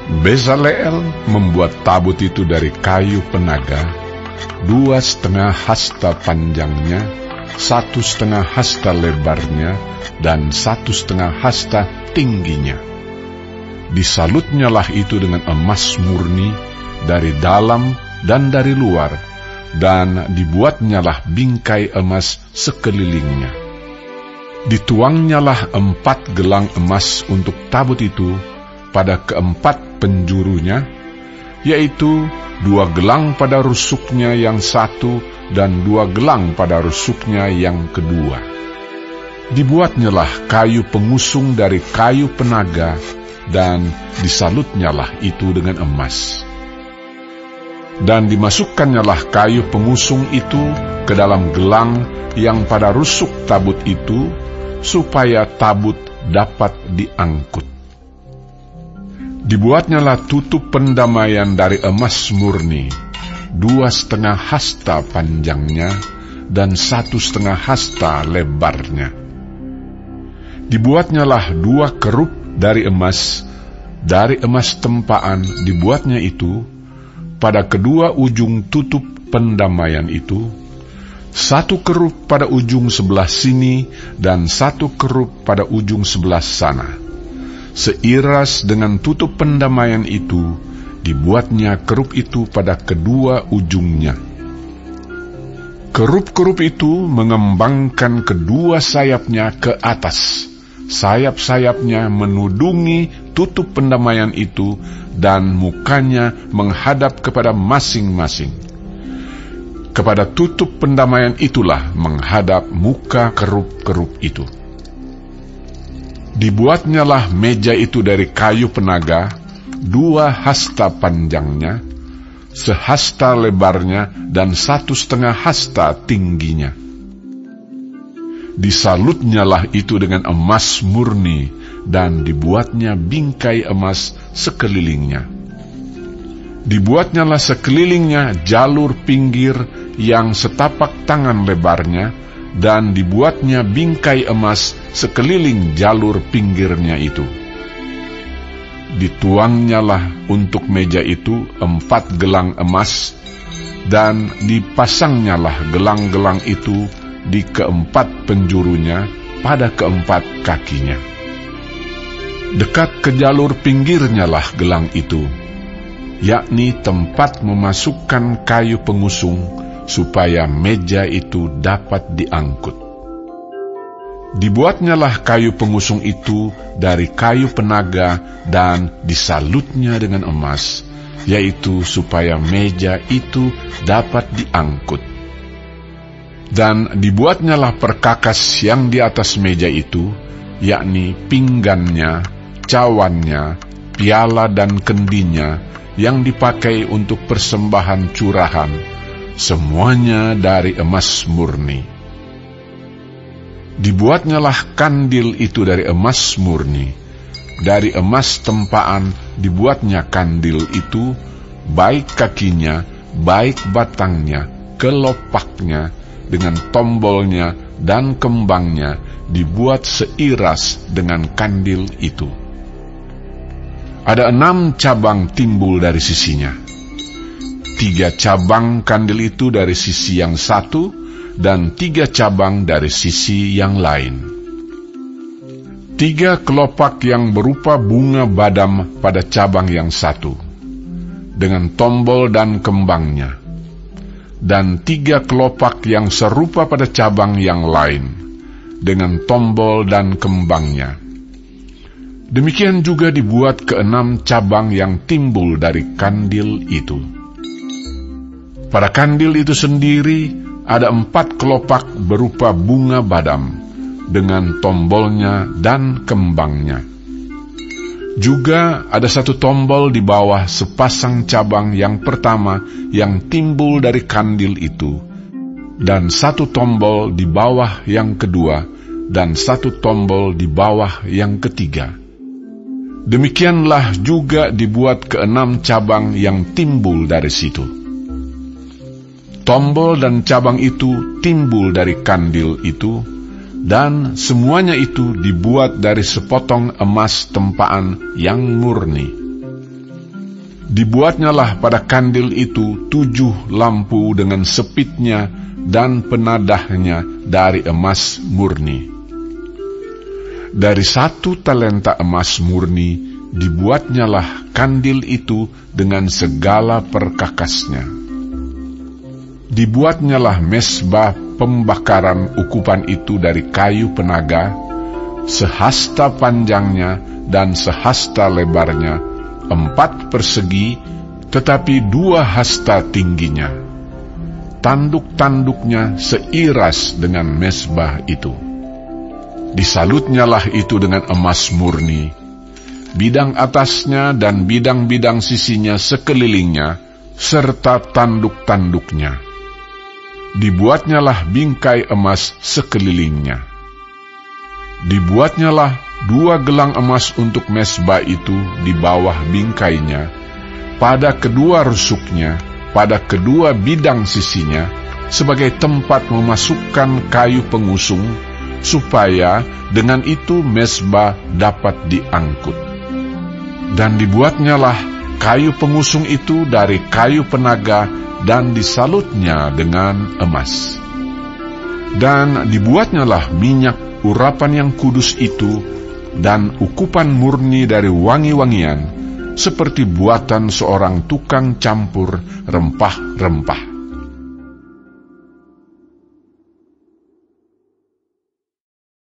Bezaleel membuat tabut itu dari kayu penaga, 2,5 hasta panjangnya, 1,5 hasta lebarnya, dan 1,5 hasta tingginya. Disalutnyalah itu dengan emas murni dari dalam dan dari luar, dan dibuatnyalah bingkai emas sekelilingnya. Dituangnyalah 4 gelang emas untuk tabut itu pada keempat penjurunya, yaitu 2 gelang pada rusuknya yang satu dan 2 gelang pada rusuknya yang kedua. Dibuatnyalah kayu pengusung dari kayu penaga, dan disalutnyalah itu dengan emas. Dan dimasukannyalah kayu pengusung itu ke dalam gelang yang pada rusuk tabut itu, supaya tabut dapat diangkut. Dibuatnyalah tutup pendamaian dari emas murni, 2,5 hasta panjangnya dan 1,5 hasta lebarnya. Dibuatnyalah 2 kerup dari emas tempaan dibuatnya itu, pada kedua ujung tutup pendamaian itu, 1 kerup pada ujung sebelah sini dan 1 kerup pada ujung sebelah sana. Seiras dengan tutup pendamaian itu, dibuatnya kerup itu pada kedua ujungnya. Kerup-kerup itu mengembangkan kedua sayapnya ke atas. Sayap-sayapnya menudungi tutup pendamaian itu, dan mukanya menghadap kepada masing-masing. Kepada tutup pendamaian itulah menghadap muka kerup-kerup itu. Dibuatnyalah meja itu dari kayu penaga, 2 hasta panjangnya, 1 hasta lebarnya, dan 1,5 hasta tingginya. Disalutnyalah itu dengan emas murni, dan dibuatnya bingkai emas sekelilingnya. Dibuatnyalah sekelilingnya jalur pinggir yang setapak tangan lebarnya, dan dibuatnya bingkai emas sekeliling jalur pinggirnya itu. Dituangnyalah untuk meja itu 4 gelang emas, dan dipasangnyalah gelang-gelang itu di keempat penjurunya pada keempat kakinya. Dekat ke jalur pinggirnyalah gelang itu, yakni tempat memasukkan kayu pengusung, supaya meja itu dapat diangkut. Dibuatnyalah kayu pengusung itu dari kayu penaga, dan disalutnya dengan emas, yaitu supaya meja itu dapat diangkut. Dan dibuatnyalah perkakas yang di atas meja itu, yakni pinggannya, cawannya, piala dan kendinya, yang dipakai untuk persembahan curahan, semuanya dari emas murni. Dibuatnyalah kandil itu dari emas murni. Dari emas tempaan dibuatnya kandil itu, baik kakinya, baik batangnya, kelopaknya, dengan tombolnya dan kembangnya, dibuat seiras dengan kandil itu. Ada 6 cabang timbul dari sisinya. 3 cabang kandil itu dari sisi yang satu, dan 3 cabang dari sisi yang lain. 3 kelopak yang berupa bunga badam pada cabang yang satu, dengan tombol dan kembangnya. Dan 3 kelopak yang serupa pada cabang yang lain, dengan tombol dan kembangnya. Demikian juga dibuat ke-6 cabang yang timbul dari kandil itu. Pada kandil itu sendiri ada 4 kelopak berupa bunga badam, dengan tombolnya dan kembangnya. Juga ada 1 tombol di bawah sepasang cabang yang pertama yang timbul dari kandil itu, dan 1 tombol di bawah yang kedua, dan 1 tombol di bawah yang ketiga. Demikianlah juga dibuat ke-6 cabang yang timbul dari situ. Tombol dan cabang itu timbul dari kandil itu, dan semuanya itu dibuat dari sepotong emas tempaan yang murni. Dibuatnyalah pada kandil itu 7 lampu dengan sepitnya dan penadahnya dari emas murni. Dari 1 talenta emas murni dibuatnyalah kandil itu dengan segala perkakasnya. Dibuatnyalah mesbah pembakaran ukupan itu dari kayu penaga, sehasta panjangnya dan sehasta lebarnya, 4 persegi, tetapi 2 hasta tingginya. Tanduk-tanduknya seiras dengan mesbah itu. Disalutnyalah itu dengan emas murni, bidang atasnya dan bidang-bidang sisinya sekelilingnya, serta tanduk-tanduknya. Dibuatnyalah bingkai emas sekelilingnya. Dibuatnyalah 2 gelang emas untuk mesbah itu di bawah bingkainya, pada kedua rusuknya, pada kedua bidang sisinya, sebagai tempat memasukkan kayu pengusung, supaya dengan itu mesbah dapat diangkut. Dan dibuatnyalah kayu pengusung itu dari kayu penaga dan disalutnya dengan emas. Dan dibuatnyalah minyak urapan yang kudus itu dan ukupan murni dari wangi-wangian, seperti buatan seorang tukang campur rempah-rempah.